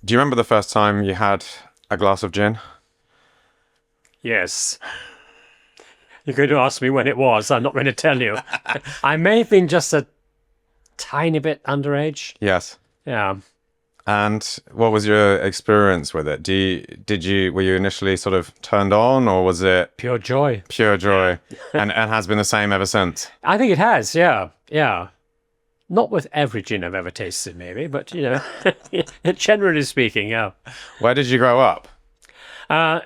Do you remember the first time you had a glass of gin? Yes. You're going to ask me when it was. I'm not going to tell you. I may have been just a tiny bit underage. Yes. Yeah. And what was your experience with it? Were you initially sort of turned on, or was it Pure joy. pure joy and has been the same ever since? I think it has. Yeah. Yeah. Not with every gin I've ever tasted, maybe, but, generally speaking, yeah. Where did you grow up?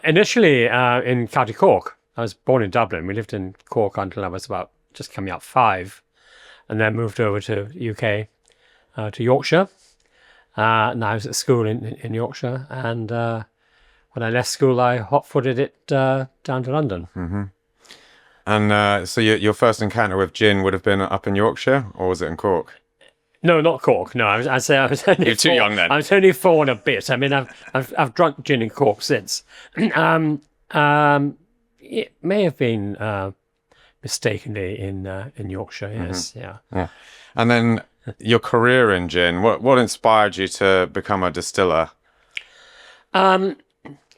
Initially in County Cork. I was born in Dublin. We lived in Cork until I was about just coming up 5, and then moved over to UK, to Yorkshire. And I was at school in Yorkshire, and when I left school, I hot-footed it down to London. And so your first encounter with gin would have been up in Yorkshire, or was it in Cork? No, not Cork. No, I'd say I was only You're too young then. I was only 4 and a bit. I mean, I've drunk gin in Cork since. It may have been mistakenly in Yorkshire. Yes, yeah. Yeah. And then your career in gin, what inspired you to become a distiller?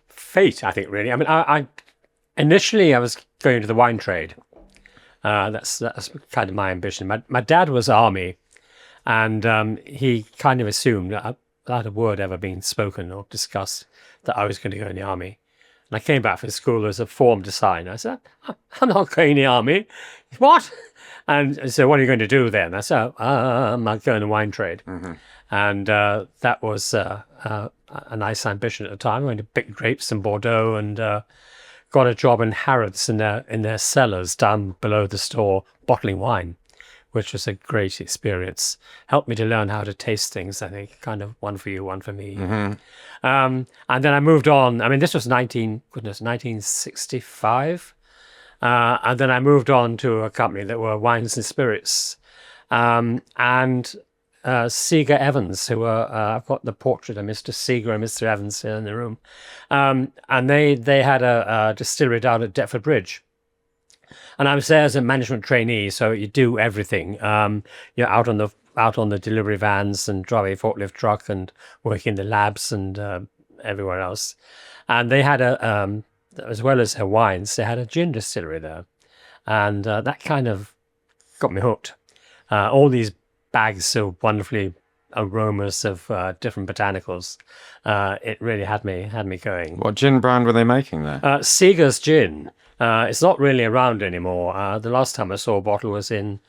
Fate, I think, really. I mean, I initially I was going to the wine trade. That's kind of my ambition. My dad was army, and he kind of assumed that without a word ever being spoken or discussed that I was going to go in the army. And I came back from school as a form to sign. I said, I'm not going in the army. What? And so what are you going to do then? I said, I'm going in the wine trade. And that was a nice ambition at the time. I went to pick grapes in Bordeaux and got a job in Harrods in their cellars down below the store, bottling wine, which was a great experience. Helped me to learn how to taste things, I think, kind of one for you, one for me. And then I moved on. I mean, this was 1965. And then I moved on to a company that were wines and spirits. And Seeger Evans, who were, I've got the portrait of Mr. Seeger and Mr. Evans here in the room. And they had a distillery down at Deptford Bridge. And I was there as a management trainee, so you do everything. You're out on the delivery vans and driving a forklift truck and working in the labs and everywhere else. And they had as well as her wines, they had a gin distillery there. And that kind of got me hooked. All these bags of wonderfully aromas of different botanicals. It really had me going. What gin brand were they making there? Seeger's Gin. It's not really around anymore. The last time I saw a bottle was in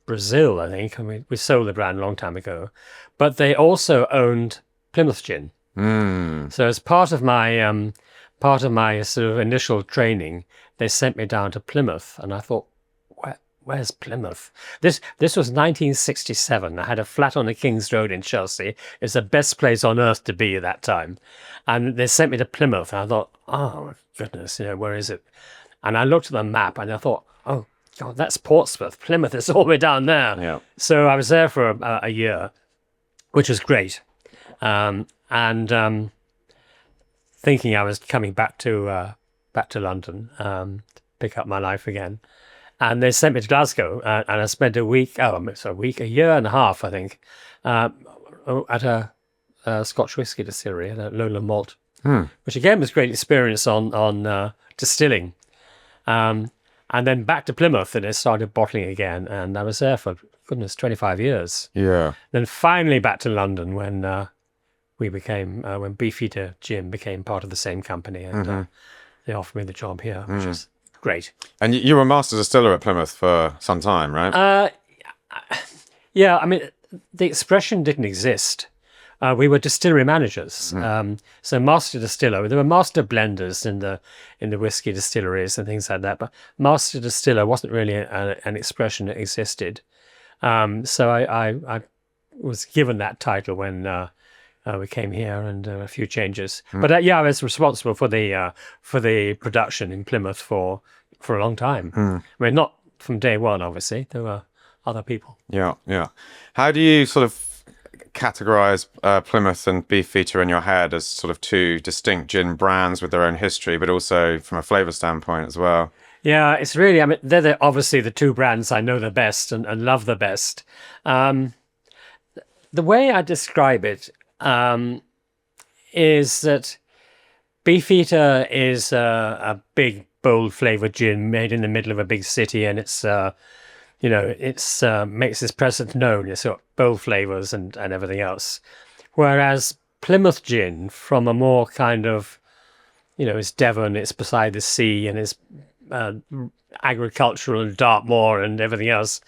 Brazil, I think. I mean, we sold the brand a long time ago. But they also owned Plymouth Gin. So as part of my sort of initial training, they sent me down to Plymouth, and I thought, where's Plymouth? This was 1967. I had a flat on the King's Road in Chelsea. It's the best place on earth to be at that time. And they sent me to Plymouth, and I thought, oh, goodness, where is it? And I looked at the map, and I thought, oh, God, that's Portsmouth. Plymouth is all the way down there. Yeah. So I was there for a year, which was great. Thinking I was coming back to London, to pick up my life again. And they sent me to Glasgow, and I spent a year and a half, I think, at a Scotch whisky distillery at a Lowland Malt, which again was a great experience on distilling. And then back to Plymouth, and I started bottling again, and I was there for, goodness, 25 years. Yeah. Then finally back to London when when Beefeater Gin became part of the same company, and they offered me the job here, which is great. And you were a master distiller at Plymouth for some time, right? Yeah, I mean, the expression didn't exist. We were distillery managers. So master distiller, there were master blenders in the whiskey distilleries and things like that, but master distiller wasn't really an expression that existed. So I was given that title when we came here, and a few changes. But I was responsible for the production in Plymouth for a long time. I mean, not from day one, obviously. There were other people. Yeah, yeah. How do you sort of categorize Plymouth and Beefeater in your head as sort of two distinct gin brands with their own history, but also from a flavor standpoint as well? Yeah, it's really, I mean, they're obviously the two brands I know the best and love the best. The way I describe it, is that Beefeater is a big, bold flavoured gin made in the middle of a big city, and it's makes its presence known. It's got bold flavours and everything else. Whereas Plymouth Gin, from a more kind of, it's Devon, it's beside the sea, and it's agricultural and Dartmoor and everything else,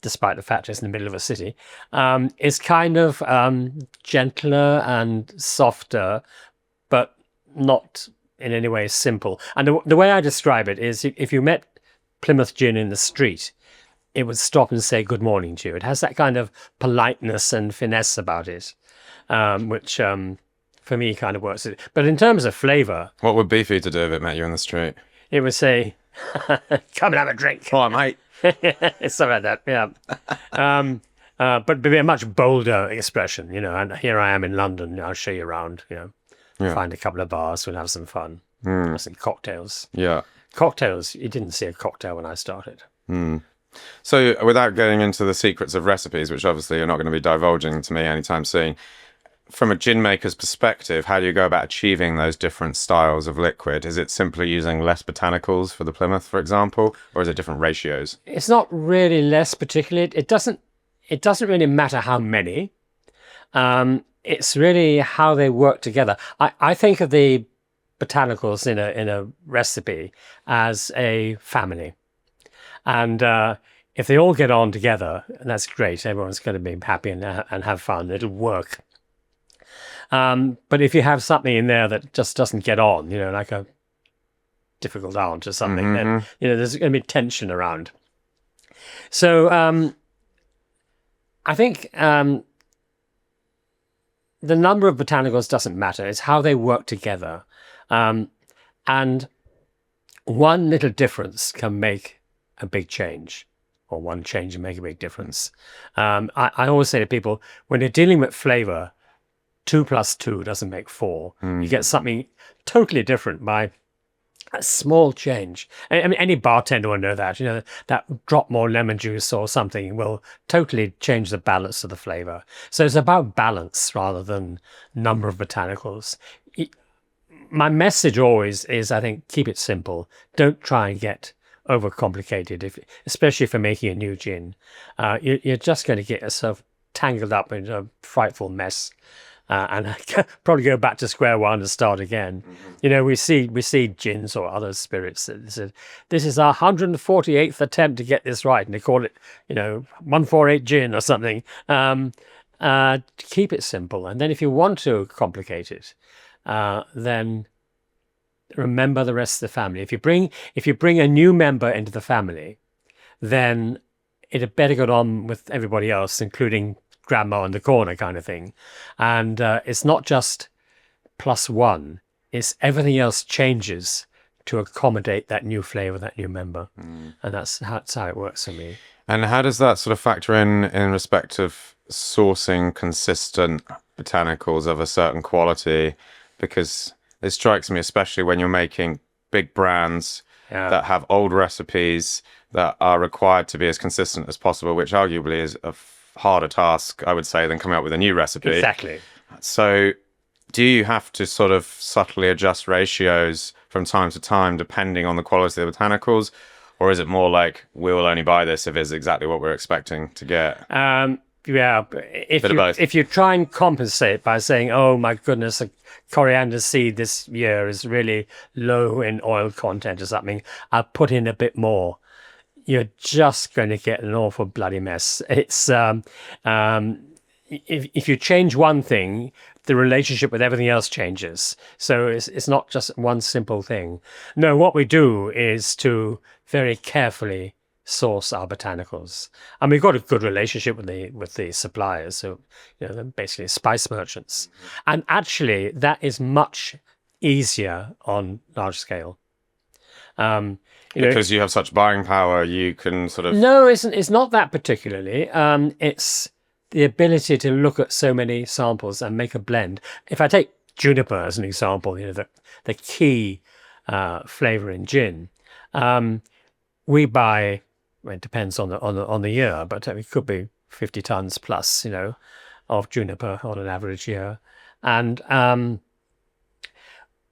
despite the fact it's in the middle of a city, is kind of gentler and softer, but not in any way simple. And the way I describe it is, if you met Plymouth Gin in the street, it would stop and say good morning to you. It has that kind of politeness and finesse about it, which for me kind of works. But in terms of flavour, What would Beefeater do if it met you in the street? it would say, come and have a drink. All right, mate. It's something like that, yeah. But be a much bolder expression, and here I am in London, I'll show you around, find a couple of bars, we'll have some fun, have some cocktails. Yeah. Cocktails, you didn't see a cocktail when I started. So without getting into the secrets of recipes, which obviously you're not going to be divulging to me anytime soon, from a gin maker's perspective, how do you go about achieving those different styles of liquid? Is it simply using less botanicals for the Plymouth, for example, or is it different ratios? It's not really less particularly. It doesn't really matter how many. It's really how they work together. I think of the botanicals in a recipe as a family. And if they all get on together, that's great. Everyone's going to be happy and have fun. It'll work. But if you have something in there that just doesn't get on, like a difficult aunt or something, then there's going to be tension around. So I think the number of botanicals doesn't matter. It's how they work together. And one little difference can make a big change, or one change can make a big difference. I always say to people, when you're dealing with flavour, 2 + 2 doesn't make 4. You get something totally different by a small change. I mean, any bartender will know that. That drop more lemon juice or something will totally change the balance of the flavour. So it's about balance rather than number of botanicals. My message always is, I think, keep it simple. Don't try and get overcomplicated, especially if you're making a new gin. You're just going to get yourself tangled up in a frightful mess. And probably go back to square one and start again. We see gins or other spirits that said, this is our 148th attempt to get this right, and they call it 148 gin or something. Keep it simple, and then if you want to complicate it, then remember the rest of the family. If you bring a new member into the family, then it had better get on with everybody else, including grandma in the corner kind of thing. And it's not just +1, it's everything else changes to accommodate that new flavour, that new member. And that's how it works for me. And how does that sort of factor in respect of sourcing consistent botanicals of a certain quality? Because it strikes me, especially when you're making big brands that have old recipes that are required to be as consistent as possible, which arguably is a harder task, I would say, than coming up with a new recipe. Exactly. So do you have to sort of subtly adjust ratios from time to time depending on the quality of the botanicals, or is it more like we'll only buy this if it's exactly what we're expecting to get? Yeah, if you try and compensate by saying, oh my goodness, a coriander seed this year is really low in oil content or something, I'll put in a bit more, you're just going to get an awful bloody mess. It's if you change one thing, the relationship with everything else changes. So it's not just one simple thing. No, what we do is to very carefully source our botanicals, and we've got a good relationship with the suppliers. So they're basically spice merchants, and actually that is much easier on large scale. Because you have such buying power, you can sort of... No, it's not that particularly. It's the ability to look at so many samples and make a blend. If I take Juniper as an example, the key flavour in gin, we buy. Well, it depends on the year, but it could be 50 tons plus. of juniper on an average year. And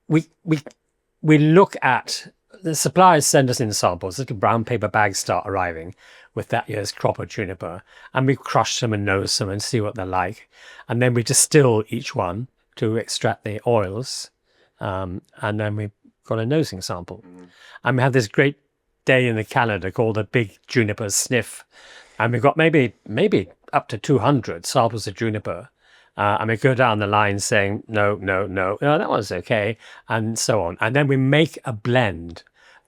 we look at the suppliers send us in samples. Little brown paper bags start arriving with that year's crop of juniper, and we crush them and nose them and see what they're like, and then we distill each one to extract the oils, and then we've got a nosing sample. And we have this great day in the calendar called a Big Juniper Sniff, and we've got maybe up to 200 samples of juniper. And we go down the line saying, no, that one's okay, and so on. And then we make a blend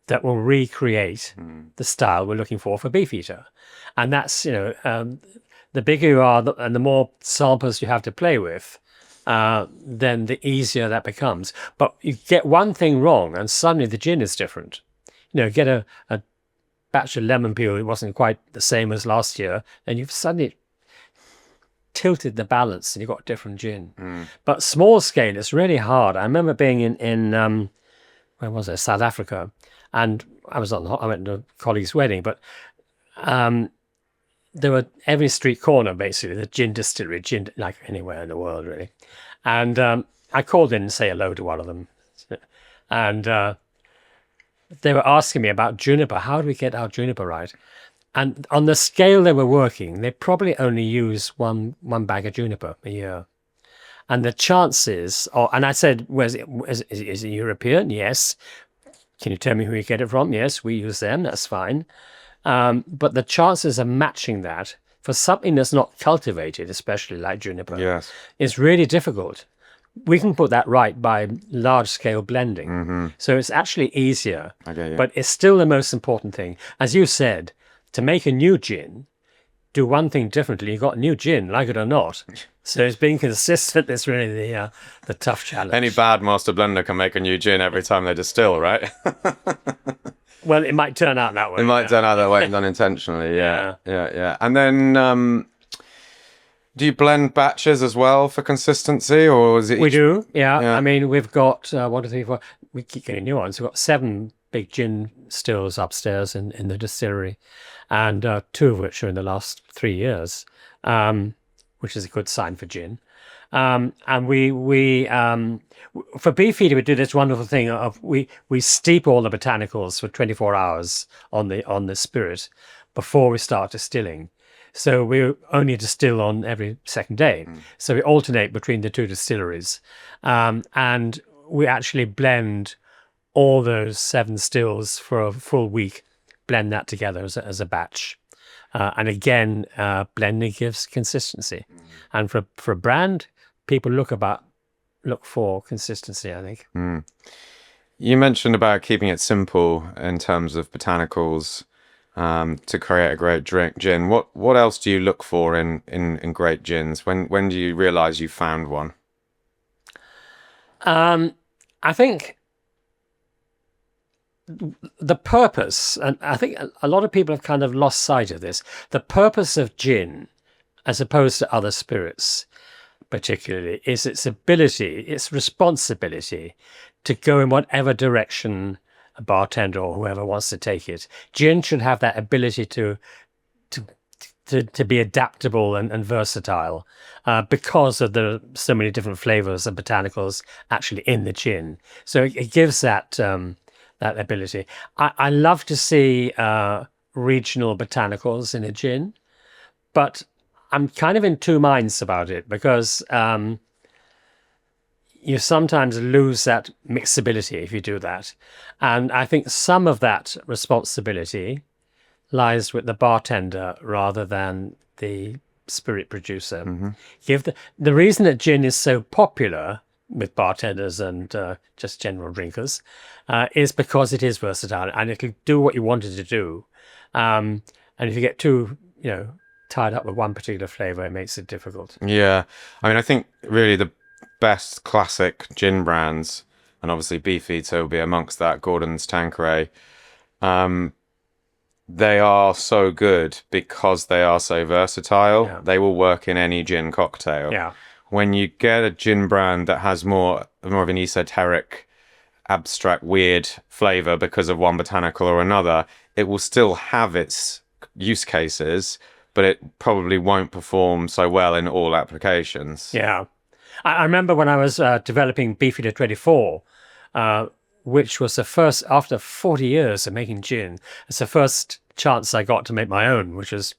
that will recreate the style we're looking for Beefeater. And that's, the bigger you are and the more samples you have to play with, then the easier that becomes. But you get one thing wrong and suddenly the gin is different. Get a batch of lemon peel, it wasn't quite the same as last year, then you've suddenly tilted the balance and you've got a different gin. But small scale, it's really hard. I remember being in where was it, South Africa, and I went to a colleague's wedding, but there were every street corner basically the gin distillery, gin like anywhere in the world really. And I called in and say hello to one of them, and they were asking me about juniper. How do we get our juniper right? And on the scale they were working, they probably only use one bag of juniper a year. And the chances, and I said, is it European? Yes. Can you tell me who you get it from? Yes, we use them. That's fine. But the chances of matching that for something that's not cultivated, especially like juniper, is really difficult. We can put that right by large-scale blending. So it's actually easier. But it's still the most important thing. As you said, to make a new gin, do one thing differently. You've got a new gin, like it or not. So it's being consistent that's really the tough challenge. Any bad master blender can make a new gin every time they distill, right? Well, it might turn out that way. It might turn out that way, unintentionally. Yeah. And then, do you blend batches as well for consistency, or is it? We do. Yeah. I mean, we've got 1, 2, 3, 4. We keep getting new ones. We've got 7 big gin stills upstairs in the distillery, and 2 of which are in the last 3 years, which is a good sign for gin. And we for Beefeater, we do this wonderful thing of we steep all the botanicals for 24 hours on the spirit before we start distilling. So we only distill on every second day. So we alternate between the 2 distilleries, and we actually blend all those 7 stills for a full week, blend that together as a batch. And again, blending gives consistency. And for a brand, people look for consistency, I think. You mentioned about keeping it simple in terms of botanicals to create a great gin. What else do you look for in great gins? When do you realize you found one? I think the purpose, and I think a lot of people have kind of lost sight of this, the purpose of gin, as opposed to other spirits particularly, is its ability, its responsibility to go in whatever direction a bartender or whoever wants to take it. Gin should have that ability to be adaptable and versatile because of the so many different flavors and botanicals actually in the gin. So it gives that ability. I love to see regional botanicals in a gin, but I'm kind of in 2 minds about it because you sometimes lose that mixability if you do that. And I think some of that responsibility lies with the bartender rather than the spirit producer. The reason that gin is so popular with bartenders and just general drinkers is because it is versatile and it'll do what you want it to do. And if you get too, tied up with one particular flavor, it makes it difficult. Yeah. I mean, I think really the best classic gin brands, and obviously Beefeater will be amongst that, Gordon's, Tanqueray, they are so good because they are so versatile. Yeah. They will work in any gin cocktail. Yeah. When you get a gin brand that has more of an esoteric, abstract, weird flavor because of one botanical or another, it will still have its use cases, but it probably won't perform so well in all applications. Yeah. I remember when I was developing Beefeater 24, which was the first, after 40 years of making gin, it's the first chance I got to make my own, which was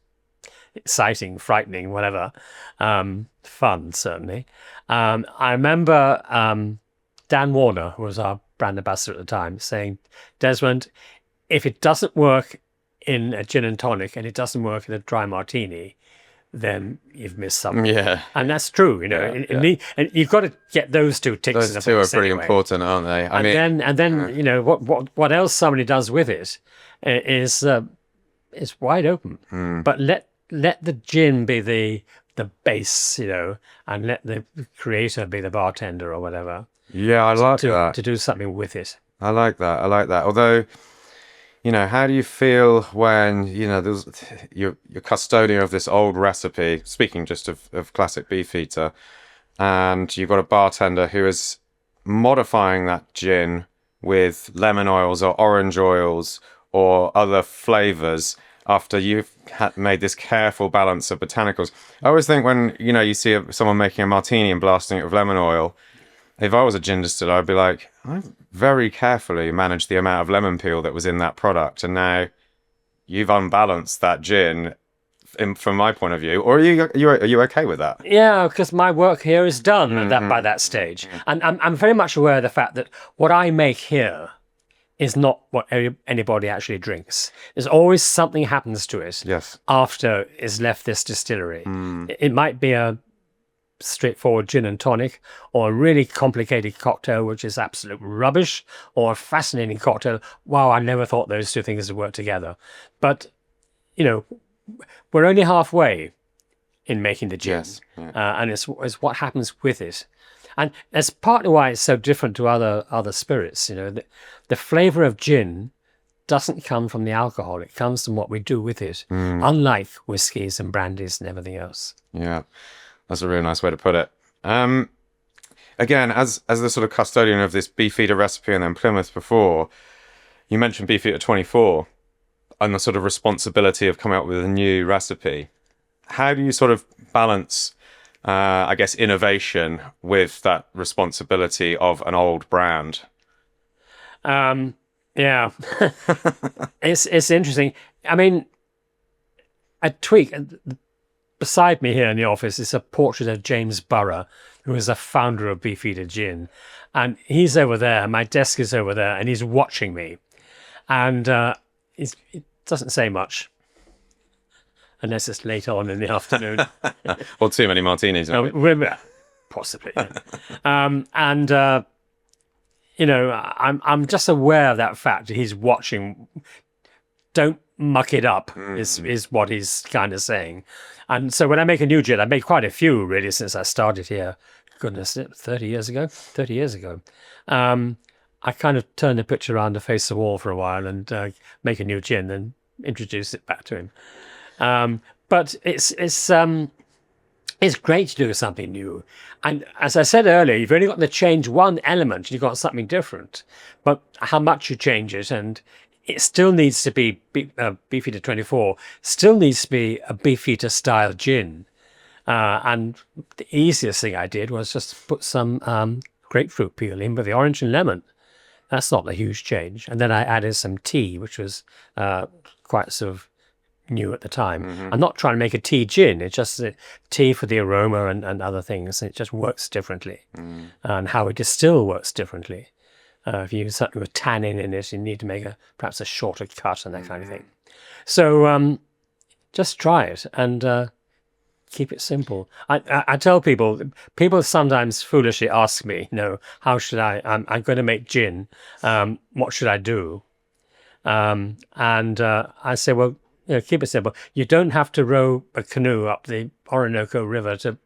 exciting, frightening, whatever. Fun, certainly. I remember Dan Warner, who was our brand ambassador at the time, saying, Desmond, if it doesn't work in a gin and tonic and it doesn't work in a dry martini, then you've missed something. Yeah. And that's true, you know. And you've got to get those two ticks in the Those two are box pretty anyway. important, aren't they? And then you know what else somebody does with it is wide open. But let the gin be the base, you know, and let the creator be the bartender or whatever. Yeah, I like that. To do something with it. I like that. I like that. Although, you know, how do you feel when, you know, you're custodian of this old recipe, speaking just of classic Beefeater, and you've got a bartender who is modifying that gin with lemon oils or orange oils or other flavors after you've made this careful balance of botanicals. I always think when, you know, you see someone making a martini and blasting it with lemon oil, if I was a gin distiller, I'd be like, I very carefully managed the amount of lemon peel that was in that product, and now you've unbalanced that gin from my point of view. Or are you okay with that? Yeah, because my work here is done by that stage. And I'm very much aware of the fact that what I make here is not what anybody actually drinks. There's always something happens to it after it's left this distillery. It might be a straightforward gin and tonic, or a really complicated cocktail which is absolute rubbish, or a fascinating cocktail. Wow, I never thought those two things would work together. But, you know, we're only halfway in making the gin. And it's what happens with it. And that's partly why it's so different to other spirits. You know, the flavor of gin doesn't come from the alcohol. It comes from what we do with it, unlike whiskies and brandies and everything else. Yeah, that's a really nice way to put it. Again, as the sort of custodian of this Beefeater recipe and then Plymouth before, you mentioned Beefeater 24 and the sort of responsibility of coming up with a new recipe. How do you sort of balance, I guess, innovation with that responsibility of an old brand? Yeah, it's interesting. I mean, a tweak. Beside me here in the office is a portrait of James Borough, who is the founder of Beefeater Gin. And he's over there, my desk is over there, and he's watching me. And it doesn't say much, unless it's late on in the afternoon. Or too many martinis. Possibly. You know, I'm just aware of that fact. He's watching. Don't muck it up, is what he's kind of saying. And so when I make a new gin, I make quite a few really since I started here. Goodness, 30 years ago. I kind of turn the picture around to face the wall for a while and make a new gin and introduce it back to him. But it's great to do something new. And as I said earlier, you've only got to change one element and you've got something different. But how much you change it, and it still needs to be, Beefeater 24 still needs to be a Beefeater style gin. And the easiest thing I did was just put some grapefruit peel in with the orange and lemon. That's not a huge change. And then I added some tea, which was quite sort of new at the time. I'm not trying to make a tea gin. It's just tea for the aroma and other things. It just works differently. And how we distill works differently. If you use something with tannin in it, you need to make perhaps a shorter cut and that kind of thing. So just try it and keep it simple. I tell people sometimes foolishly ask me, you know, how should I'm going to make gin. What should I do? And I say, well, you know, keep it simple. You don't have to row a canoe up the Orinoco River to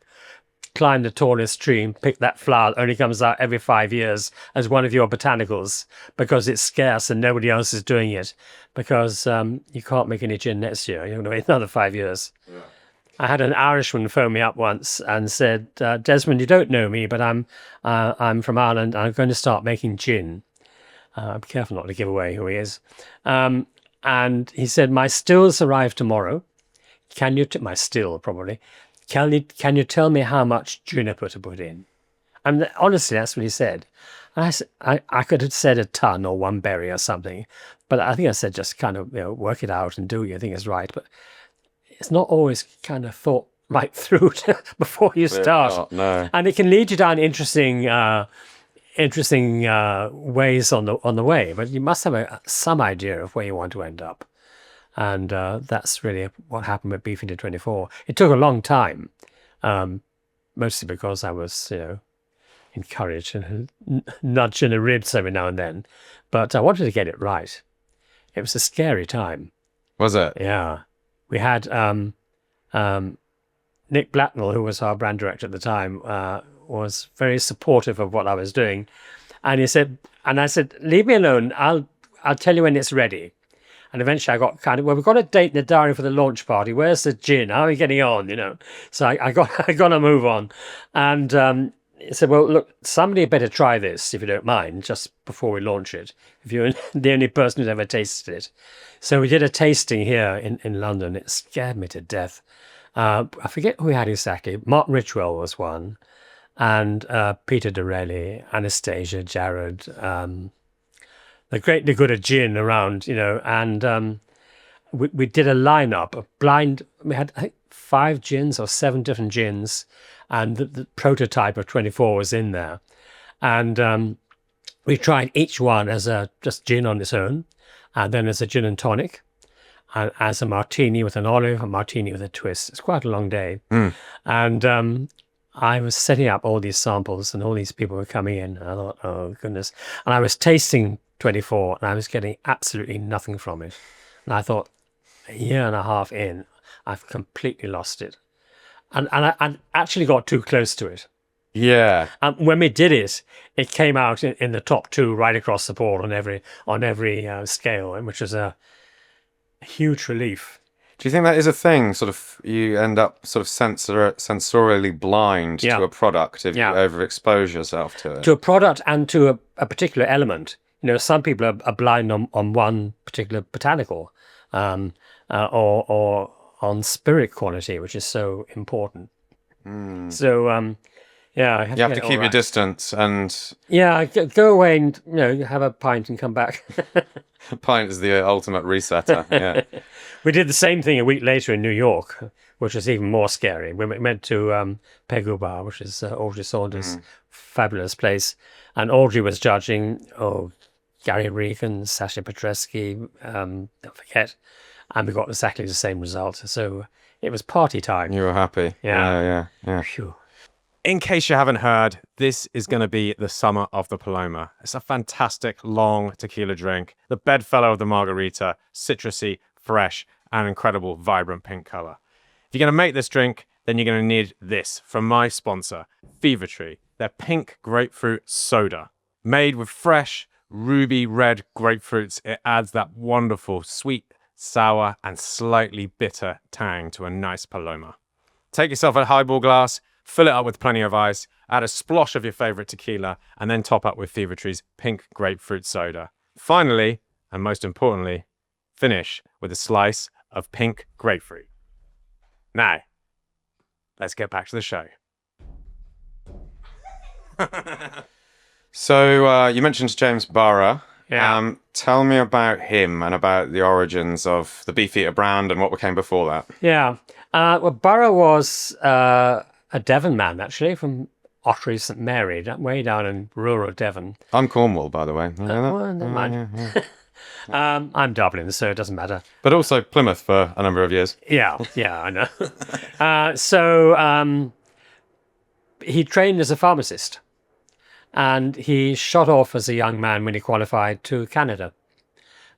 climb the tallest tree and pick that flower that only comes out every 5 years as one of your botanicals because it's scarce and nobody else is doing it, because you can't make any gin next year. You're going to wait another 5 years. Yeah. I had an Irishman phone me up once and said, Desmond, you don't know me, but I'm from Ireland and I'm going to start making gin. Be careful not to give away who he is. And he said, my stills arrive tomorrow. can you, my still probably, can you tell me how much juniper to put in? And honestly, that's what he said. And I could have said a ton or one berry or something, but I think I said just kind of, work it out and do what you think is right. But it's not always kind of thought right through before you start. Oh, no. And it can lead you down interesting ways on the way, but you must have some idea of where you want to end up. And that's really what happened with Beefeater 24. It took a long time, mostly because I was, encouraged and nudged in the ribs every now and then. But I wanted to get it right. It was a scary time. Was it? Yeah. We had Nick Blacknell, who was our brand director at the time, was very supportive of what I was doing. And I said, leave me alone. I'll tell you when it's ready. And eventually I got we've got a date in the diary for the launch party. Where's the gin? How are we getting on? So I got to move on. And he said, well, look, somebody better try this, if you don't mind, just before we launch it, if you're the only person who's ever tasted it. So we did a tasting here in London. It scared me to death. I forget who we had exactly. Mark Richwell was one, and Peter Dorelli, Anastasia, Jared, the greatly good at gin around, and we did a lineup of blind. We had, I think, 5 gins or 7 different gins, and the prototype of 24 was in there. And we tried each one as a just gin on its own, and then as a gin and tonic, and as a martini with an olive, a martini with a twist. It's quite a long day. And I was setting up all these samples, and all these people were coming in. And I thought, oh, goodness. And I was tasting 24, and I was getting absolutely nothing from it. And I thought, a year and a half in, I've completely lost it. And I actually got too close to it. Yeah. And when we did it, it came out in the top 2 right across the board on every scale, which was a huge relief. Do you think that is a thing? Sort of, you end up sort of sensorially blind to a product if you overexpose yourself to it. To a product and to a particular element. Some people are blind on one particular botanical, or on spirit quality, which is so important. So, you have to keep your distance and... Yeah, go away and, have a pint and come back. A pint is the ultimate resetter, yeah. We did the same thing a week later in New York, which was even more scary. We went to Pegu Bar, which is Audrey Saunders' fabulous place. And Audrey was judging, Gary Regan, Sasha Petresky, don't forget. And we got exactly the same result. So it was party time. You were happy. Yeah. Phew. In case you haven't heard, this is going to be the summer of the Paloma. It's a fantastic, long tequila drink. The bedfellow of the margarita, citrusy, fresh, and incredible, vibrant pink color. If you're going to make this drink, then you're going to need this from my sponsor, Fever-Tree, their pink grapefruit soda. Made with fresh, ruby red grapefruits, it adds that wonderful, sweet, sour, and slightly bitter tang to a nice Paloma. Take yourself a highball glass, fill it up with plenty of ice, add a splosh of your favorite tequila, and then top up with Fever-Tree's pink grapefruit soda. Finally, and most importantly, finish with a slice of pink grapefruit. Now, let's get back to the show. So, you mentioned James Borough. Yeah. Tell me about him and about the origins of the Beefeater brand and what came before that. Yeah. Well, Borough was a Devon man, actually, from Ottery St Mary, way down in rural Devon. I'm Cornwall, by the way. You know that? Well, never mind. Yeah. I'm Dublin, so it doesn't matter. But also Plymouth for a number of years. Yeah, I know. So he trained as a pharmacist, and he shot off as a young man when he qualified to Canada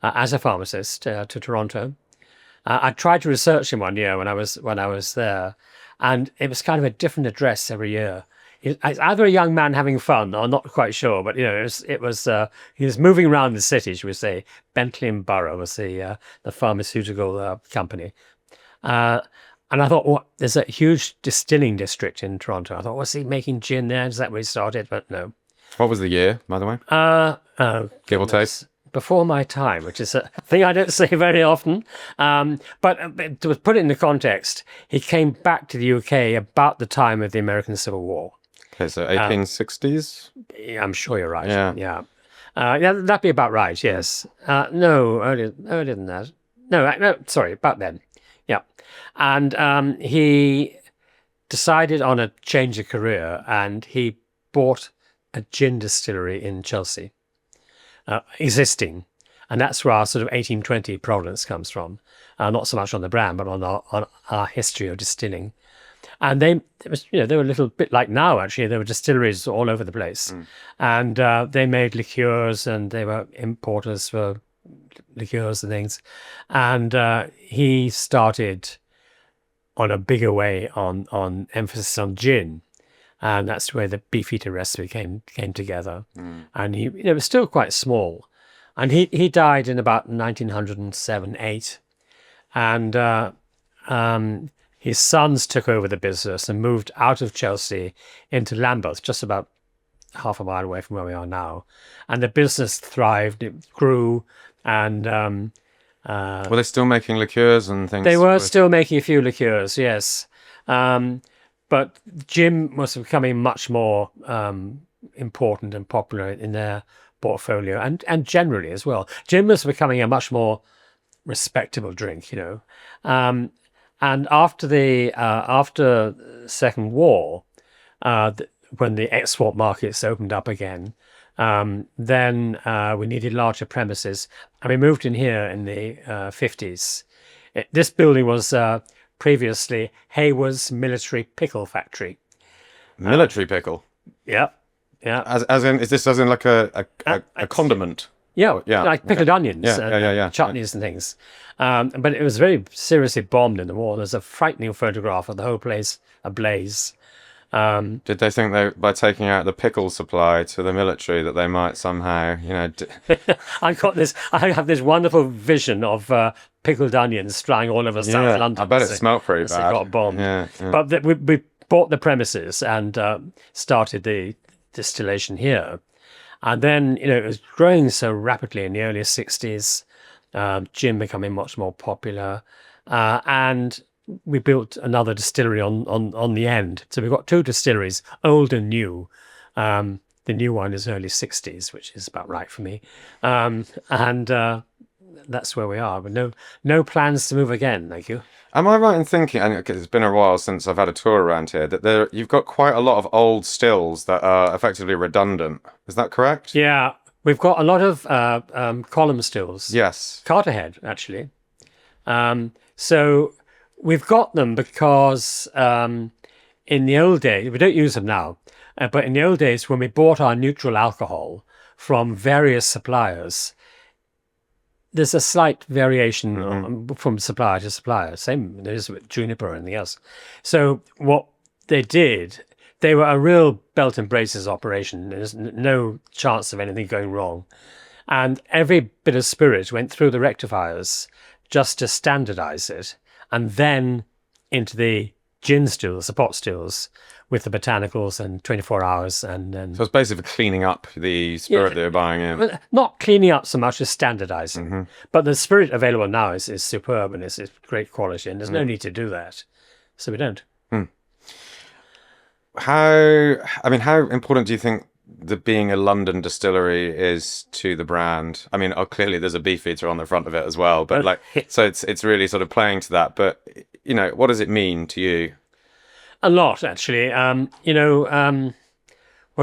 as a pharmacist to Toronto. I tried to research him one year when I was there, and it was kind of a different address every year. It's either a young man having fun, or not quite sure, but it was he was moving around the city, should we say. Bentley and Borough was the pharmaceutical company, and I thought, there's a huge distilling district in Toronto. I thought, was he making gin there? Is that where he started? But no. What was the year, by the way? Give or take? before my time, which is a thing I don't say very often. But to put it into context, he came back to the UK about the time of the American Civil War. Okay, so 1860s? Yeah, I'm sure you're right. Yeah. Yeah. Yeah, that'd be about right, yes. No, earlier than that. No, sorry, about then. Yeah. And he decided on a change of career, and he bought a gin distillery in Chelsea, existing. And that's where our sort of 1820 provenance comes from. Not so much on the brand, but on our history of distilling. And they were a little bit like now, actually. There were distilleries all over the place. And they made liqueurs, and they were importers for liqueurs and things. And he started on a bigger way on emphasis on gin. And that's where the Beefeater Recipe came together. And he was still quite small. And he died in about 1907-8. And his sons took over the business and moved out of Chelsea into Lambeth, just about half a mile away from where we are now. And the business thrived, it grew, and Were they still making liqueurs and things? they were still making a few liqueurs, yes. But gin was becoming much more important and popular in their portfolio, and generally as well. Gin was becoming a much more respectable drink, and after the Second War, when the export markets opened up again, then we needed larger premises, and we moved in here in the 50s. This building was previously Hayward's military pickle factory. Military pickle? Yeah. As in, is this as in like a condiment? Yeah, Yeah, like pickled onions, Yeah. chutneys and things. But it was very seriously bombed in the war. There's a frightening photograph of the whole place ablaze. Did they think that by taking out the pickle supply to the military that they might somehow, I have this wonderful vision of pickled onions flying all over South London. I bet it smelled pretty bad. It got bombed. Yeah. But we bought the premises and started the distillation here. And then, it was growing so rapidly in the early 60s, gin becoming much more popular. And we built another distillery on the end. So we've got two distilleries, old and new. The new one is early 60s, which is about right for me. And that's where we are. But no plans to move again, thank you. Am I right in thinking, and it's been a while since I've had a tour around here, that you've got quite a lot of old stills that are effectively redundant? Is that correct? Yeah, we've got a lot of column stills. Yes. Carterhead, actually. So we've got them because in the old days, we don't use them now, but in the old days when we bought our neutral alcohol from various suppliers, there's a slight variation from supplier to supplier. Same there is with Juniper and everything else. So what they did, they were a real belt and braces operation. There's no chance of anything going wrong. And every bit of spirit went through the rectifiers just to standardize it, and then into the gin stills, the pot stills, with the botanicals and 24 hours. And then So it's basically cleaning up the spirit that you're buying in. well, not cleaning up so much as standardizing. But the spirit available now is superb and it's great quality, and there's no need to do that. So we don't. How important do you think being a London distillery is to the brand? I mean, clearly there's a Beefeater on the front of it as well, but so it's really sort of playing to that. But what does it mean to you? A lot, actually. We're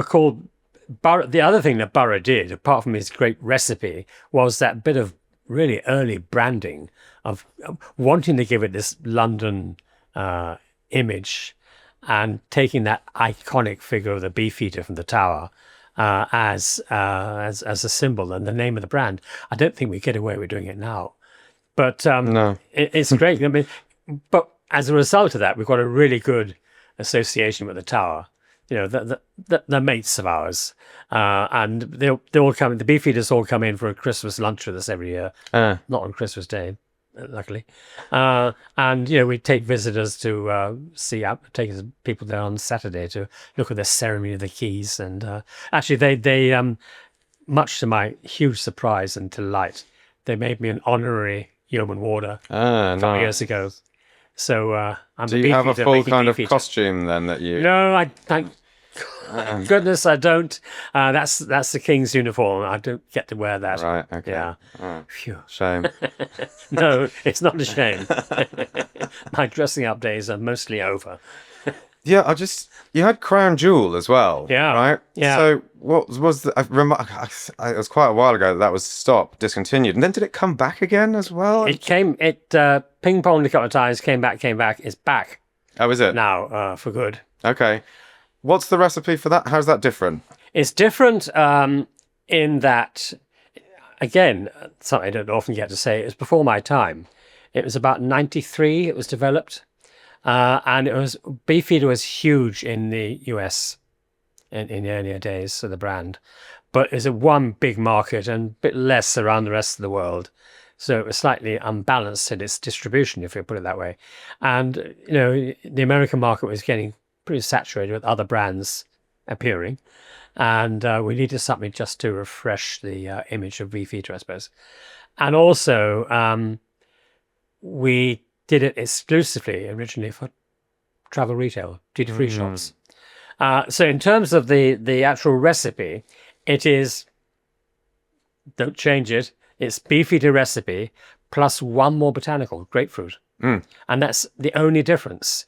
called Borough. The other thing that Borough did, apart from his great recipe, was that bit of really early branding of wanting to give it this London image, and taking that iconic figure of the Beefeater from the Tower as a symbol and the name of the brand. I don't think we get away with doing it now, but No. it's great. I mean, but as a result of that, we've got a really good association with the Tower. The mates of ours, and they all come. The Beefeaters all come in for a Christmas lunch with us every year. Not on Christmas Day, luckily. And we take visitors to take people there on Saturday to look at the ceremony of the keys. And actually, they much to my huge surprise and delight, they made me an honorary yeoman warder Ah, 5 years ago. So I'm Do the you have a Beefeater full making kind of Beefeater. costume then that you? No, I thank goodness I don't. That's the king's uniform. I don't get to wear that. Right. Okay. Yeah. Oh, Phew. shame. No, it's not a shame. My dressing up days are mostly over. Yeah, you had Crown Jewel as well. Yeah, Right. yeah. So what was the? It was quite a while ago that was stopped, discontinued, and then did it come back again as well? It ping ponged a couple of times, came back. It's back Oh, is it? now for good. Okay. What's the recipe for that? How's that different? It's different in that, again, something I don't often get to say, it was before my time. It was about 93 it was developed. And Beefeater was huge in the US in the earlier days of the brand. But it was a one big market and a bit less around the rest of the world. So it was slightly unbalanced in its distribution, if you put it that way. And, the American market was getting pretty saturated with other brands appearing. And we needed something just to refresh the image of Beefeater, I suppose. And also, we did it exclusively originally for travel retail, duty-free shops. So in terms of the actual recipe, it is, don't change it, it's Beefeater Recipe plus one more botanical, grapefruit. And that's the only difference.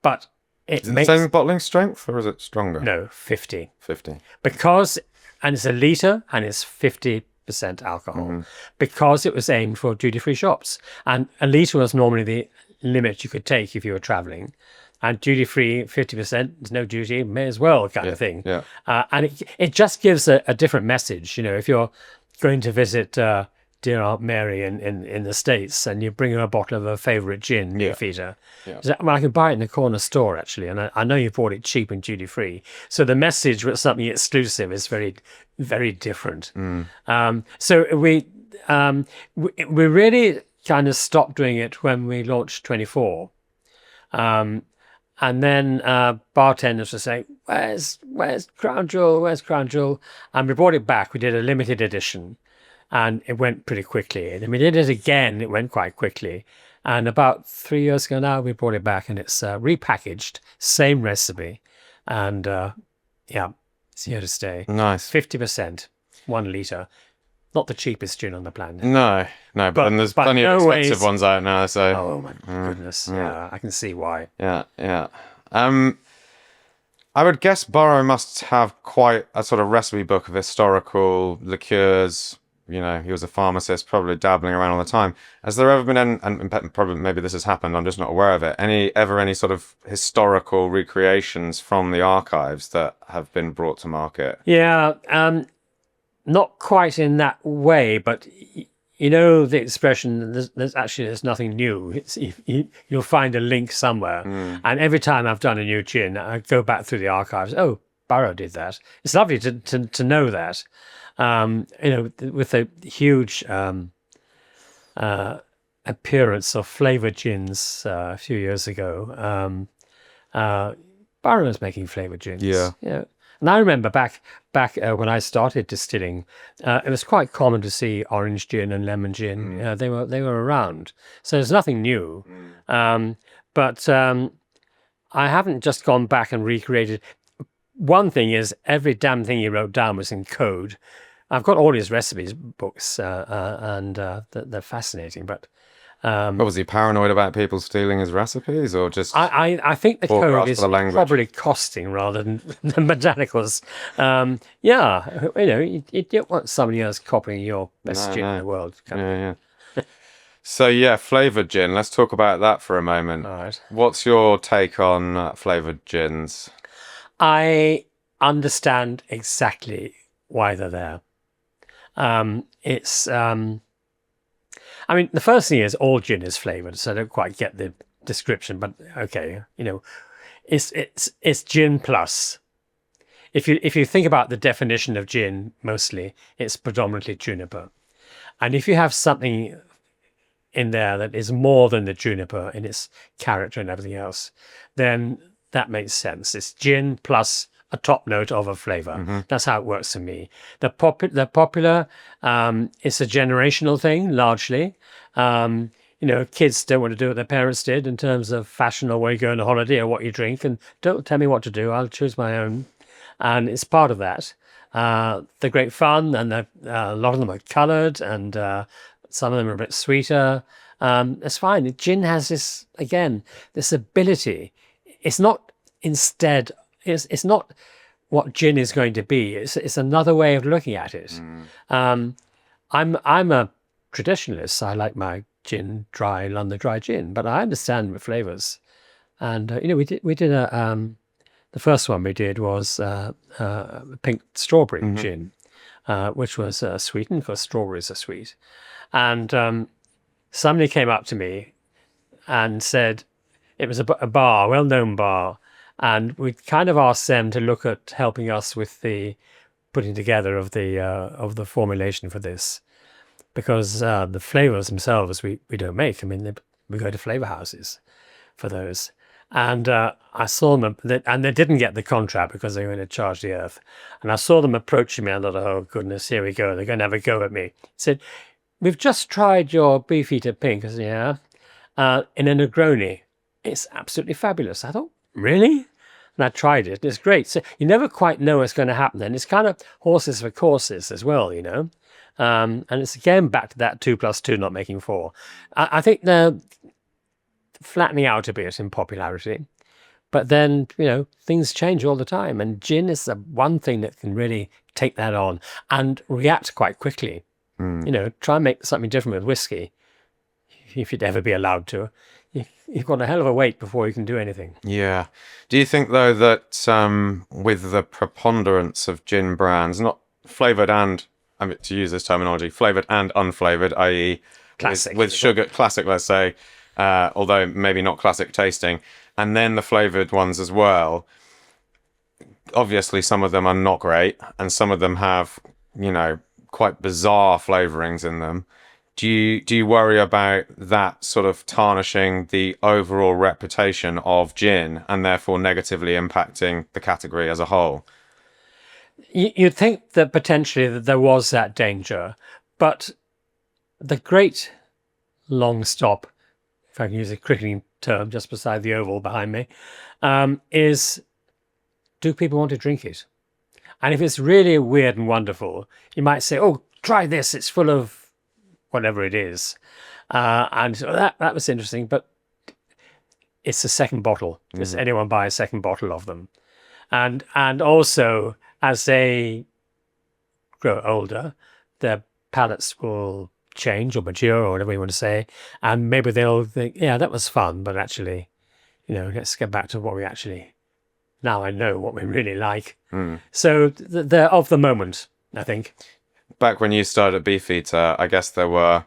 But Is it the same bottling strength or is it stronger? No, 50. 50. And it's a litre and it's 50% alcohol because it was aimed for duty-free shops. And a litre was normally the limit you could take if you were travelling. And duty-free, 50%, there's no duty, may as well kind of thing. Yeah. And it just gives a different message. If you're going to visit dear Aunt Mary in the States and you bring her a bottle of her favourite gin, Beefeater. Yeah. Well, I can buy it in the corner store, actually, and I know you bought it cheap and duty-free. So the message with something exclusive is very, very different. So we really kind of stopped doing it when we launched 24. And then bartenders were saying, where's Crown Jewel? Where's Crown Jewel? And we brought it back. We did a limited edition. And it went pretty quickly. And we did it again. It went quite quickly. And about 3 years ago now, we brought it back and it's repackaged, same recipe. And it's here to stay. Nice. 50%, 1 litre. Not the cheapest gin on the planet. No. But then there's plenty of expensive ones out now. So. Oh my goodness. Yeah, I can see why. Yeah. I would guess Borough must have quite a sort of recipe book of historical liqueurs. He was a pharmacist, probably dabbling around all the time. Has there ever been, and probably maybe this has happened, I'm just not aware of it, any sort of historical recreations from the archives that have been brought to market? Yeah, not quite in that way, but the expression, there's nothing new. You'll find a link somewhere. And every time I've done a new gin, I go back through the archives. Oh, Borough did that. It's lovely to know that. With a huge appearance of flavoured gins a few years ago, Borough was making flavoured gins. Yeah. And I remember back when I started distilling, it was quite common to see orange gin and lemon gin. They were around, so there's nothing new. But I haven't just gone back and recreated. One thing is, every damn thing he wrote down was in code. I've got all his recipes books, and they're fascinating. But was he paranoid about people stealing his recipes, or just? I think the code is probably costing rather than botanicals. You don't want somebody else copying your best gin in the world. Yeah. So flavoured gin. Let's talk about that for a moment. All right. What's your take on flavoured gins? I understand exactly why they're there. The first thing is all gin is flavoured, so I don't quite get the description, but okay, it's gin plus. If you think about the definition of gin, mostly it's predominantly juniper, and if you have something in there that is more than the juniper in its character and everything else, then that makes sense. It's gin plus a top note of a flavor. That's how it works for me. They're popular. It's a generational thing, largely. Kids don't want to do what their parents did in terms of fashion or where you go on a holiday or what you drink. And don't tell me what to do. I'll choose my own. And it's part of that. They're great fun, and a lot of them are coloured, and some of them are a bit sweeter. It's fine. Gin has this ability. It's not it's not what gin is going to be. It's another way of looking at it. I'm a traditionalist. I like my gin dry, London dry gin, but I understand the flavours. And we did the first one we did was pink strawberry gin, which was sweetened because strawberries are sweet. And somebody came up to me and said, it was a bar, well-known bar, and we kind of asked them to look at helping us with the putting together of the formulation for this, because the flavors themselves we don't make. I mean, we go to flavor houses for those. And I saw them, and they didn't get the contract because they were going to charge the earth. And I saw them approaching me, and I thought, oh, goodness, here we go. They're going to have a go at me. He said, we've just tried your Beefeater Pink. I said, yeah. In a Negroni. It's absolutely fabulous. I thought, really? And I tried it. It's great. So you never quite know what's going to happen then. It's kind of horses for courses as well, And it's again back to that 2 + 2 not making 4. I think they're flattening out a bit in popularity, but then things change all the time, and gin is the one thing that can really take that on and react quite quickly. Try and make something different with whiskey, if you'd ever be allowed to. You've got a hell of a wait before you can do anything. Yeah. Do you think though that with the preponderance of gin brands, not flavoured and, to use this terminology, flavoured and unflavoured, i.e. classic with sugar, classic, let's say, although maybe not classic tasting, and then the flavoured ones as well. Obviously, some of them are not great, and some of them have, quite bizarre flavourings in them. Do you worry about that sort of tarnishing the overall reputation of gin and therefore negatively impacting the category as a whole? You'd think that potentially that there was that danger, but the great long stop, if I can use a cricketing term, just beside the oval behind me, is, do people want to drink it? And if it's really weird and wonderful, you might say, oh, try this, it's full of whatever it is. And so that was interesting, but it's a second bottle. Does anyone buy a second bottle of them? And also, as they grow older, their palates will change or mature or whatever you want to say, and maybe they'll think, yeah, that was fun, but actually, let's get back to what we actually, now I know what we really like. So they're of the moment, I think. Back when you started at Beefeater, I guess there were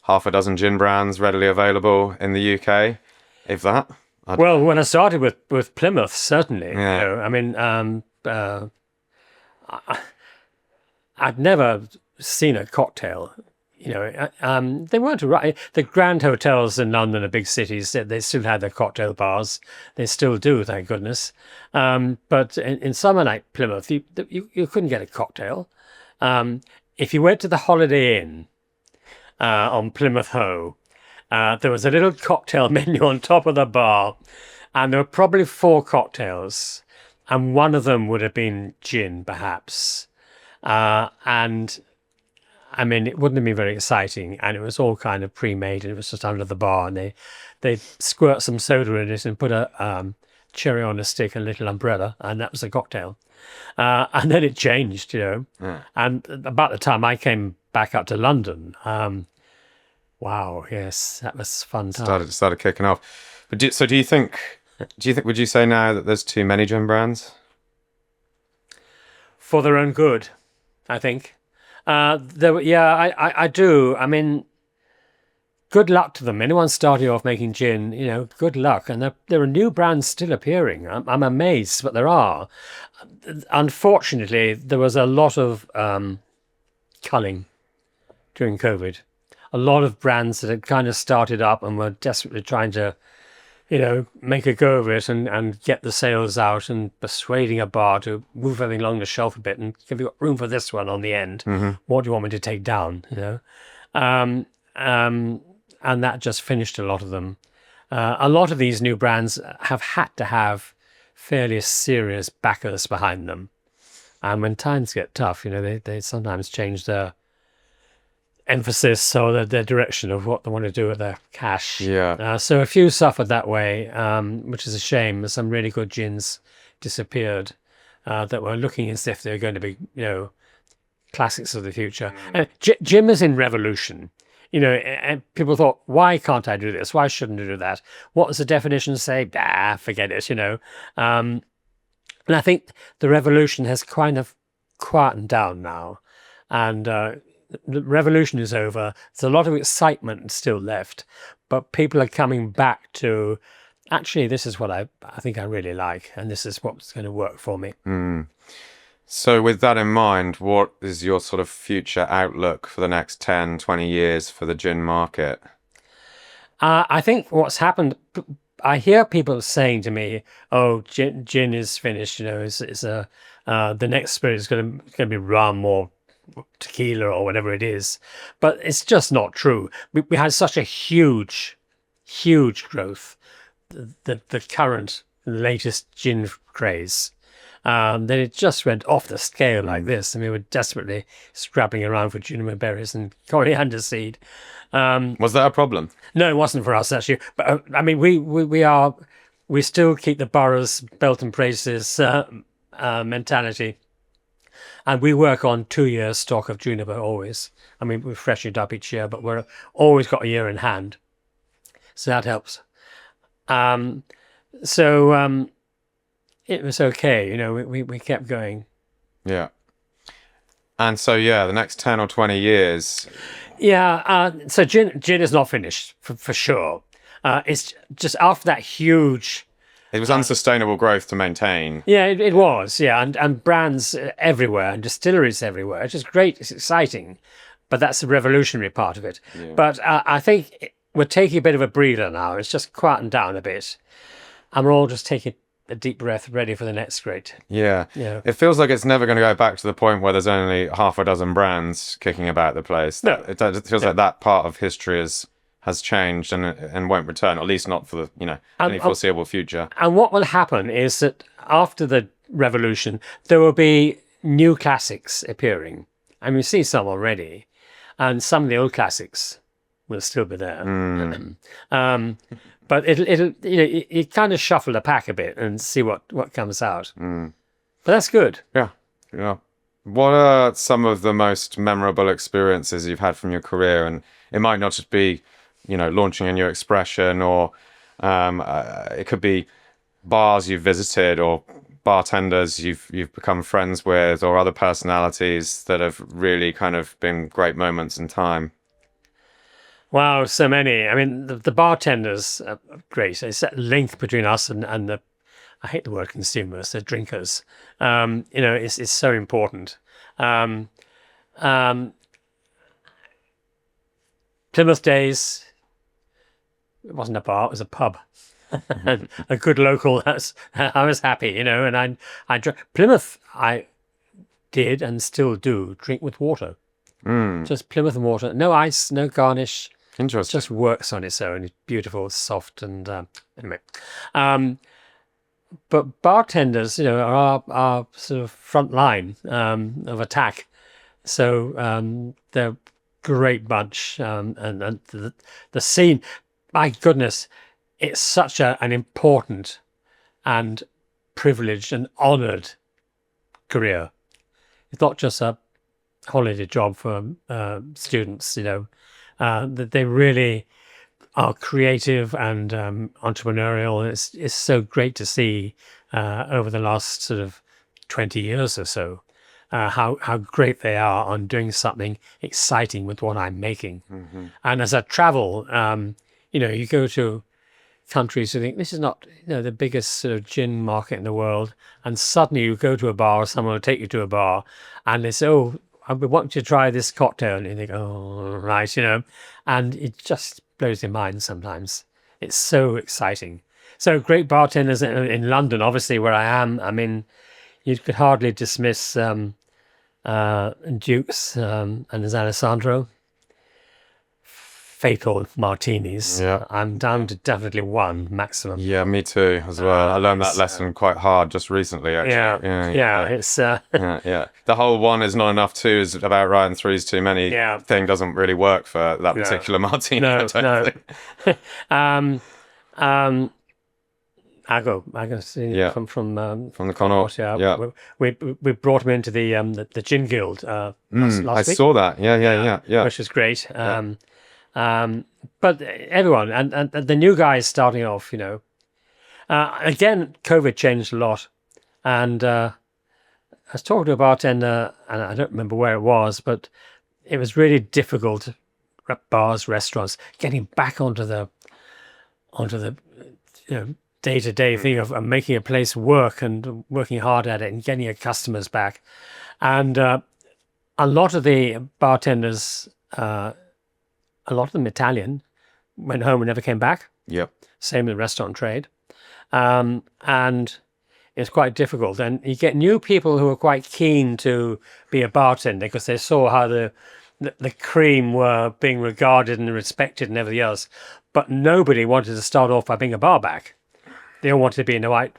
half a dozen gin brands readily available in the UK, if that. Well, when I started with Plymouth, certainly. Yeah. I'd never seen a cocktail. They weren't right. The grand hotels in London, the big cities, they still had their cocktail bars. They still do, thank goodness. But in somewhere like Plymouth, you couldn't get a cocktail. If you went to the Holiday Inn on Plymouth Hoe, there was a little cocktail menu on top of the bar, and there were probably 4 cocktails, and one of them would have been gin, perhaps. And I mean, it wouldn't have been very exciting, and it was all kind of pre-made, and it was just under the bar, and they squirt some soda in it and put a cherry on a stick and a little umbrella, and that was a cocktail. And then it changed, Yeah. And about the time I came back up to London, wow, yes, that was fun time. Started kicking off. But do you think? Would you say now that there's too many gin brands? For their own good, I think. I do. I mean, good luck to them. Anyone starting off making gin, good luck. And there are new brands still appearing. I'm amazed, but there are. Unfortunately, there was a lot of culling during COVID. A lot of brands that had kind of started up and were desperately trying to make a go of it and get the sales out and persuading a bar to move everything along the shelf a bit and have you got room for this one on the end? What do you want me to take down? And that just finished a lot of them. A lot of these new brands have had to have fairly serious backers behind them. And when times get tough, they sometimes change their emphasis or their direction of what they want to do with their cash. Yeah. So a few suffered that way, which is a shame. Some really good gins disappeared that were looking as if they were going to be, classics of the future. Gin is in revolution. And people thought, why can't I do this? Why shouldn't I do that? What does the definition say? Forget it, And I think the revolution has kind of quietened down now. And the revolution is over. There's a lot of excitement still left, but people are coming back to, actually, this is what I think I really like, and this is what's going to work for me. So with that in mind, what is your sort of future outlook for the next 10, 20 years for the gin market? I think what's happened, I hear people saying to me, oh, gin is finished, the next spirit is going to be rum or tequila or whatever it is. But it's just not true. We had such a huge growth, the current latest gin craze, that it just went off the scale like this. I mean, we're desperately scrabbling around for juniper berries and coriander seed. Was that a problem? No, it wasn't for us actually. But I mean, we still keep the Borough's belt and braces mentality, and we work on 2 years stock of juniper always. I mean, we freshen it up each year, but we're always got a year in hand, so that helps. It was okay, we kept going. Yeah. And so, the next 10 or 20 years. Yeah, so gin is not finished, for sure. It's just after that huge... It was unsustainable growth to maintain. Yeah, it was, yeah, and brands everywhere and distilleries everywhere. It's just great, it's exciting, but that's the revolutionary part of it. Yeah. But I think we're taking a bit of a breather now. It's just quietened down a bit, and we're all just taking a deep breath, ready for the next great. Yeah. It feels like it's never going to go back to the point where there's only half a dozen brands kicking about the place. No. It feels like that part of history has changed and won't return, at least not for the any foreseeable future. And what will happen is that after the revolution, there will be new classics appearing. And we see some already, and some of the old classics will still be there. But it'll kind of shuffle the pack a bit and see what comes out. But that's good. Yeah. What are some of the most memorable experiences you've had from your career? And it might not just be launching a new expression, or it could be bars you've visited or bartenders you've become friends with, or other personalities that have really kind of been great moments in time. Wow, so many. I mean, the bartenders are great. It's that link between us and the, I hate the word consumers, the drinkers. It's so important. Plymouth days, it wasn't a bar, it was a pub. A good local, I was happy, and I drank. Plymouth, I did and still do drink with water. Just Plymouth and water, no ice, no garnish. Interesting. Just works on its own. It's beautiful, soft, and anyway. But bartenders, are our sort of front line of attack. So they're a great bunch, and the scene. My goodness, it's such an important and privileged and honoured career. It's not just a holiday job for students, that they really are creative and entrepreneurial. It's so great to see over the last sort of 20 years or so how great they are on doing something exciting with what I'm making. And as I travel, you go to countries who think this is not the biggest sort of gin market in the world, and suddenly you go to a bar, or someone will take you to a bar, and they say, "Oh, I want you to try this cocktail," and you think, "Oh, right," and it just blows your mind sometimes. It's so exciting. So great bartenders in London, obviously, where I am. I mean, you could hardly dismiss Dukes, and there's Alessandro. Fatal martinis. Yeah. I'm down to definitely one maximum. Yeah, me too as well. I learned that lesson quite hard just recently, actually. It's Yeah. The whole one is not enough, two is about right, and three is too many thing doesn't really work for that particular martini. No, I don't think. I go see from the Connaught. Yeah. We brought him into the Gin Guild last I week, saw that. Yeah. which was great. But everyone and the new guys starting off, again, COVID changed a lot, and I was talking to a bartender, and I don't remember where it was, but it was really difficult. Bars, restaurants, getting back onto the day-to-day thing of making a place work and working hard at it and getting your customers back. And a lot of the bartenders, a lot of them Italian, went home and never came back. Yep. Same with the restaurant trade. And it's quite difficult. And you get new people who are quite keen to be a bartender because they saw how the cream were being regarded and respected and everything else. But nobody wanted to start off by being a barback. They all wanted to be in a white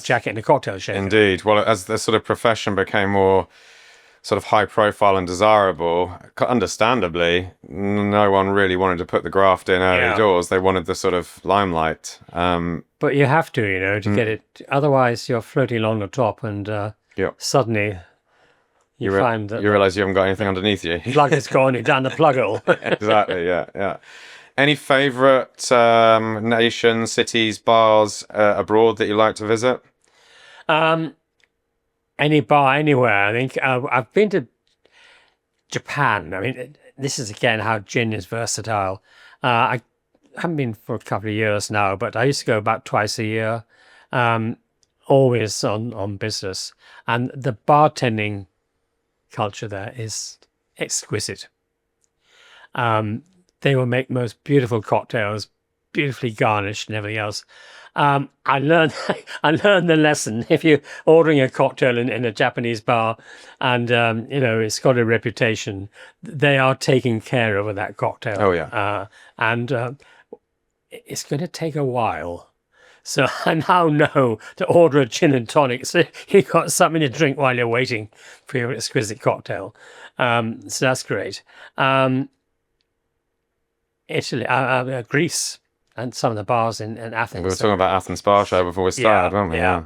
jacket and a cocktail shaker. Indeed. Well, as the sort of profession became more sort of high profile and desirable, understandably, no one really wanted to put the graft in early doors. They wanted the sort of limelight. But you have to, to get it. Otherwise, you're floating along the top and suddenly you find that you realise you haven't got anything underneath you. plug has gone down the plug hole. Exactly, yeah. Any favourite nations, cities, bars abroad that you like to visit? Any bar anywhere. I think I've been to Japan. I mean, this is again how gin is versatile. I haven't been for a couple of years now, but I used to go about twice a year, always on business. And the bartending culture there is exquisite. They will make most beautiful cocktails, beautifully garnished and everything else. I learned the lesson. If you're ordering a cocktail in a Japanese bar and it's got a reputation, they are taking care of that cocktail. Oh yeah. And it's going to take a while. So I now know to order a gin and tonic, so you've got something to drink while you're waiting for your exquisite cocktail. So that's great. Italy, Greece, and some of the bars in Athens. We were talking about Athens Bar Show before we started, weren't we? Yeah.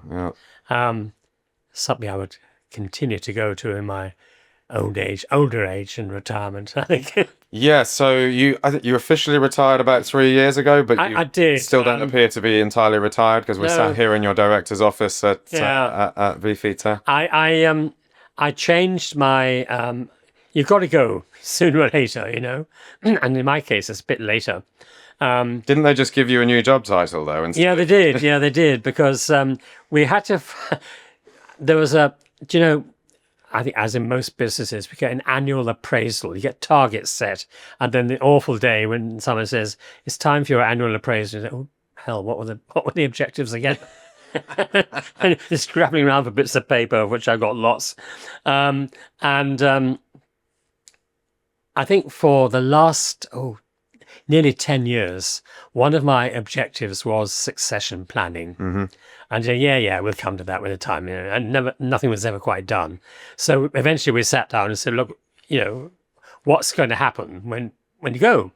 Something I would continue to go to in my older age and retirement, I think. Yeah, so I think you officially retired about 3 years ago, but I did. Still don't appear to be entirely retired because we're sat here in your director's office at Beefeater. I changed my. You've got to go sooner or later, and in my case, it's a bit later. Didn't they just give you a new job title though? Yeah, they did. Yeah, they did because we had to. There was I think, as in most businesses, we get an annual appraisal. You get targets set, and then the awful day when someone says it's time for your annual appraisal. You say, oh hell, what were the objectives again? And just scrabbling around for bits of paper, of which I got lots, I think for the last nearly 10 years, one of my objectives was succession planning. Mm-hmm. And we'll come to that with the time. And nothing was ever quite done. So eventually we sat down and said, look, what's going to happen when you go?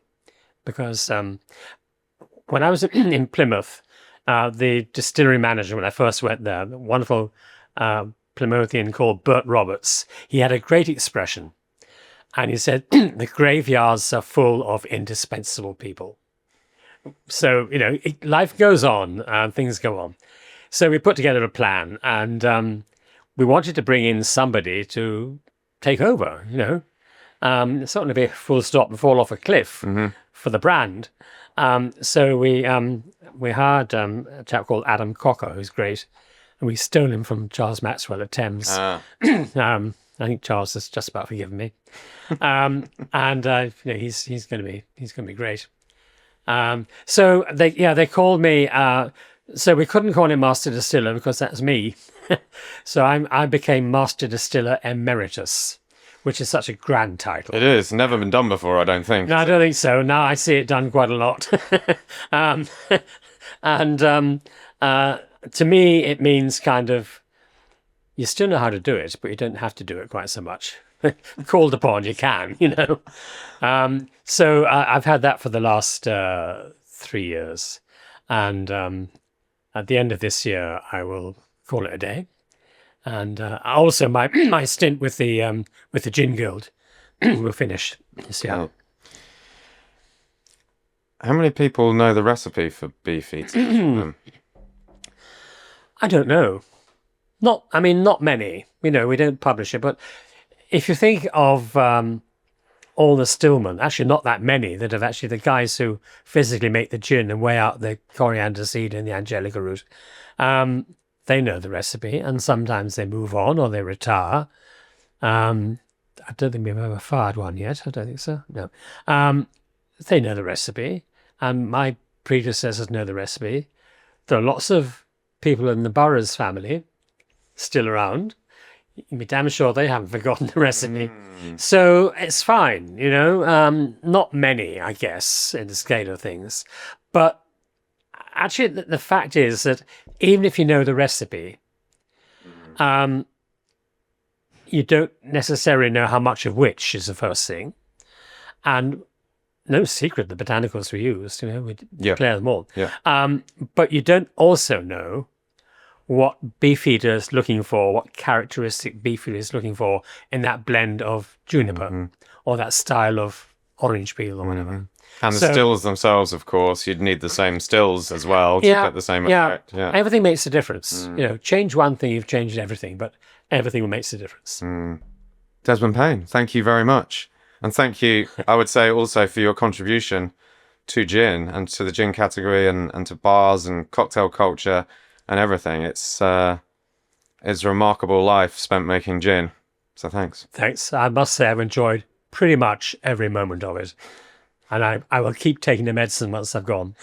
Because when I was in Plymouth, the distillery manager, when I first went there, the wonderful Plymouthian called Bert Roberts, he had a great expression. And he said, the graveyards are full of indispensable people. So, life goes on, things go on. So we put together a plan and we wanted to bring in somebody to take over, It's not going to be a full stop and fall off a cliff for the brand. So we hired a chap called Adam Cocker, who's great. And we stole him from Charles Maxwell at Thames. I think Charles has just about forgiven me, and he's going to be great. So they called me So we couldn't call him Master Distiller because that's me. So I became Master Distiller Emeritus, which is such a grand title. It is. Never been done before, I don't think. No, I don't think so. Now I see it done quite a lot. um, and to me, it means kind of, you still know how to do it, but you don't have to do it quite so much. Called upon, you can, you know. So I've had that for the last 3 years. And at the end of this year, I will call it a day. And also my stint with the Gin Guild will finish this year. Oh. How many people know the recipe for Beefeater? I don't know. Not many. You know, we don't publish it. But if you think of all the stillmen, actually not that many that have actually the guys who physically make the gin and weigh out the coriander seed and the angelica root, they know the recipe, and sometimes they move on or they retire. I don't think we've ever fired one yet. I don't think so. No. They know the recipe, and my predecessors know the recipe. There are lots of people in the Borough's family still around. You can be damn sure they haven't forgotten the recipe. So it's fine, you know. Not many, I guess, in the scale of things. But actually, the fact is that even if you know the recipe, you don't necessarily know how much of which is the first thing. And no secret the botanicals we used, you know, we declare them all. Yeah. But you don't also know what Beefeater is looking for, what characteristic Beefeater is looking for in that blend of juniper or that style of orange peel or whatever. And the stills themselves, of course, you'd need the same stills as well to get the same effect. Yeah. Everything makes a difference. You know, change one thing, you've changed everything, but everything makes a difference. Desmond Payne, thank you very much. And thank you, I would say, also for your contribution to gin and to the gin category and to bars and cocktail culture and everything. It's a remarkable life spent making gin. So thanks. Thanks. I must say I've enjoyed pretty much every moment of it. And I will keep taking the medicine once I've gone.